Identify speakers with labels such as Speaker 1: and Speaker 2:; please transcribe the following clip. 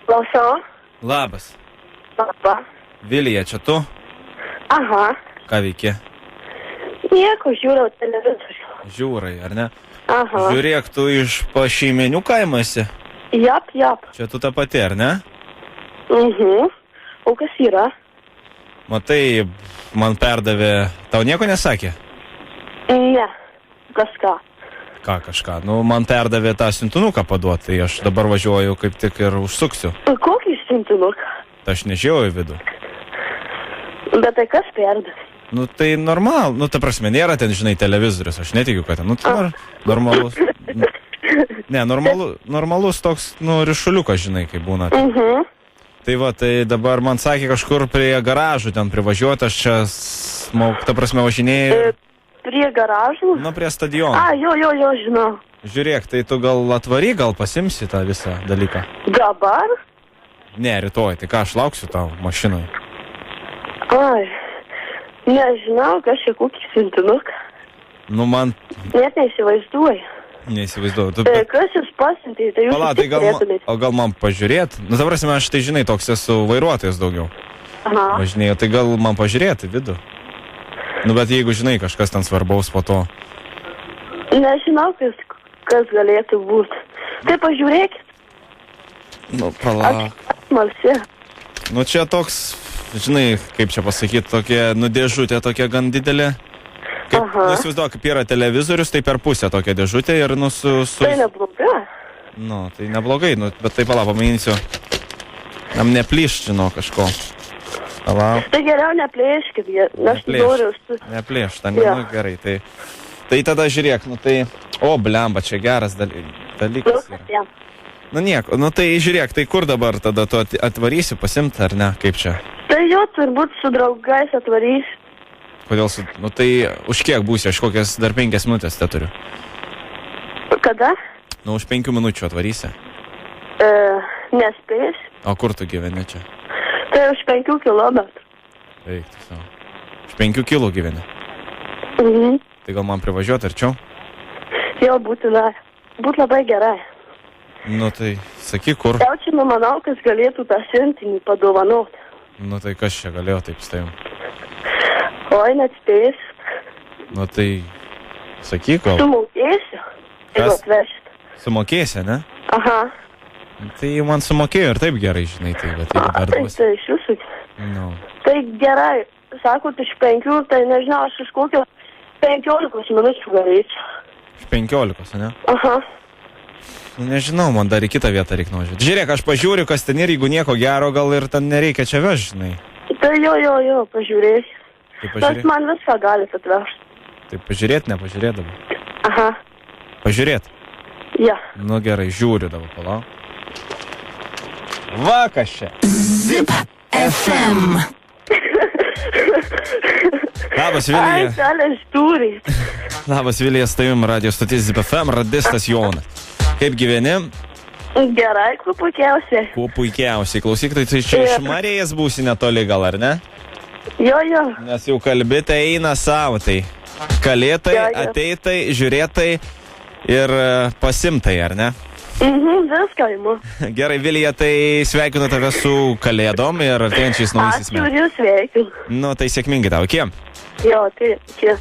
Speaker 1: Klausau.
Speaker 2: Labas.
Speaker 1: Labą.
Speaker 2: Vilija, čia tu?
Speaker 1: Aha.
Speaker 2: Ką veiki?
Speaker 1: Nieko, žiūriu televizorių.
Speaker 2: Žiūrai, ar ne?
Speaker 1: Aha.
Speaker 2: Žiūrėk, tu iš Pašeimenių kaimo esi?
Speaker 1: Jap.
Speaker 2: Čia tu ta pati, ar ne?
Speaker 1: O kas yra?
Speaker 2: Matai, man perdavė... Tau nieko nesakė?
Speaker 1: Ne. Kažką.
Speaker 2: Ką kažką? Nu, man perdavė tą siuntinuką paduoti, tai aš dabar važiuoju kaip tik ir užsuksiu.
Speaker 1: Kokį siuntinuką?
Speaker 2: Tai aš nežiūrėjau į vidų.
Speaker 1: Bet tai kas perdavė?
Speaker 2: Nu, tai normal. Nu, ta prasme, nėra ten, žinai, televizorius. Aš netikiu, kad ten. Nu, tai normalus. Ne, normalus toks, nu, ryšuliukas, žinai, kaip būna. Tai va, tai dabar man sakė kažkur prie garažų ten privažiuoti, aš čia, ta prasme, važinėjau.
Speaker 1: Prie garažų?
Speaker 2: Nu, prie stadiono.
Speaker 1: Jo, žinau.
Speaker 2: Žiūrėk, tai tu gal atvary, gal pasimsi tą visą dalyką?
Speaker 1: Dabar?
Speaker 2: Ne, rytoj, tai ką, aš lauksiu tau mašinoj.
Speaker 1: Ai, nežinau, kas čia kokį siuntinuką.
Speaker 2: Nu, man...
Speaker 1: Net neįsivaizduoju.
Speaker 2: Neįsivaizduoju.
Speaker 1: Kas jūs pasiuntė, tai jūs
Speaker 2: Pala, tai gal man pažiūrėt? Nu, ta prasme, aš tai, žinai, toks esu vairuotojas daugiau.
Speaker 1: Aha.
Speaker 2: Važinėjau, tai gal man pažiūrėti vidų? Nu, bet jeigu, žinai, kažkas ten svarbaus po to.
Speaker 1: Nežinau, kas galėtų būti. Tai pažiūrėkit.
Speaker 2: Nu, pala.
Speaker 1: Aš smalsi.
Speaker 2: Nu, čia toks, žinai, kaip čia pasakyti, tokia, nu, dėžutė tokia gan didelė.
Speaker 1: Aha.
Speaker 2: Nu, įsivaizduok, kaip yra televizorius, tai per pusę tokia dėžutė ir, nu,
Speaker 1: Tai neblogai.
Speaker 2: Nu, tai neblogai, nu, bet tai pala, pamėginsiu. Jam neplyšt, žinau, kažko. Pala.
Speaker 1: Tai geriau neplėškit, aš noriu.
Speaker 2: Neplėšt, nu, gerai, tai tada žiūrėk, nu, tai, o, blemba, čia geras dalykas yra. Nu, nieko, nu, tai žiūrėk, tai kur dabar tada tu atvarysi pasimti, ar ne, kaip čia?
Speaker 1: Tai jo, turbūt su draugais atvarysi.
Speaker 2: Kodėl nu tai už kiek būsi, aš kokias dar 5 minutės te turiu.
Speaker 1: Kada?
Speaker 2: Nu, už 5 minučių atvarysi.
Speaker 1: Nespėsi.
Speaker 2: O kur tu gyveni čia?
Speaker 1: Tai už 5 kilometrų.
Speaker 2: Eik, tu savo. Už 5 kilų gyveni. Tai gal man privažiuoti arčiau?
Speaker 1: Jo, būtinai. Būtų labai gerai.
Speaker 2: Nu, tai sakyk, kur.
Speaker 1: Jau čia numanau, kas galėtų tą siuntinį padovanoti.
Speaker 2: Nu, tai kas čia galėjo taip stavim?
Speaker 1: Oi, net spėsi.
Speaker 2: Nu, tai sakyk, gal.
Speaker 1: Sumokėsiu.
Speaker 2: Kas?
Speaker 1: Atvežti.
Speaker 2: Sumokėsi, ne?
Speaker 1: Aha.
Speaker 2: Tai man sumokėjo ir taip gerai, žinai, tai, bet jeigu dar duosi.
Speaker 1: Tai iš jūsų.
Speaker 2: Nu.
Speaker 1: Tai gerai, sakot, iš 5, tai nežinau, aš iš kokio 15 minučių galėčiau.
Speaker 2: Iš 15, ne?
Speaker 1: Aha.
Speaker 2: Nu, nežinau, man dar į kitą vietą reikia nuvažiuoti. Žiūrėk, aš pažiūriu, kas ten ir jeigu nieko gero, gal ir ten nereikia čia vežti, žinai.
Speaker 1: Tai jo, pažiūrėsiu.
Speaker 2: Tai
Speaker 1: Bet man viską galite atvežti.
Speaker 2: Tai pažiūrėt, nepažiūrėt dabar.
Speaker 1: Aha.
Speaker 2: Pažiūrėt?
Speaker 1: Ja.
Speaker 2: Nu gerai, žiūriu dabar, palauk. Va, kas čia?
Speaker 3: Zip FM.
Speaker 2: Labas, Vilija.
Speaker 1: Ai, salės turi.
Speaker 2: Labas, Vilija, su tavim radio stotis Zip FM, radistas Jonas. Kaip gyveni?
Speaker 1: Gerai, kuo puikiausiai.
Speaker 2: Kuo puikiausiai. Klausyk, tai čia iš Marijas būsi netoli gal, ar ne?
Speaker 1: Jo.
Speaker 2: Nes jau kalbėtai eina savo, tai kalėtai, ateitai, žiūrėtai ir pasimtai, ar ne?
Speaker 1: Viską imu.
Speaker 2: Gerai, Vilija, tai sveikinu tave su kalėdom ir artėjančiais naujaisiais metais.
Speaker 1: Ačiū ir jūs sveikinu.
Speaker 2: Nu, tai sėkmingai tau, kiem?
Speaker 1: Jo, tai kiek.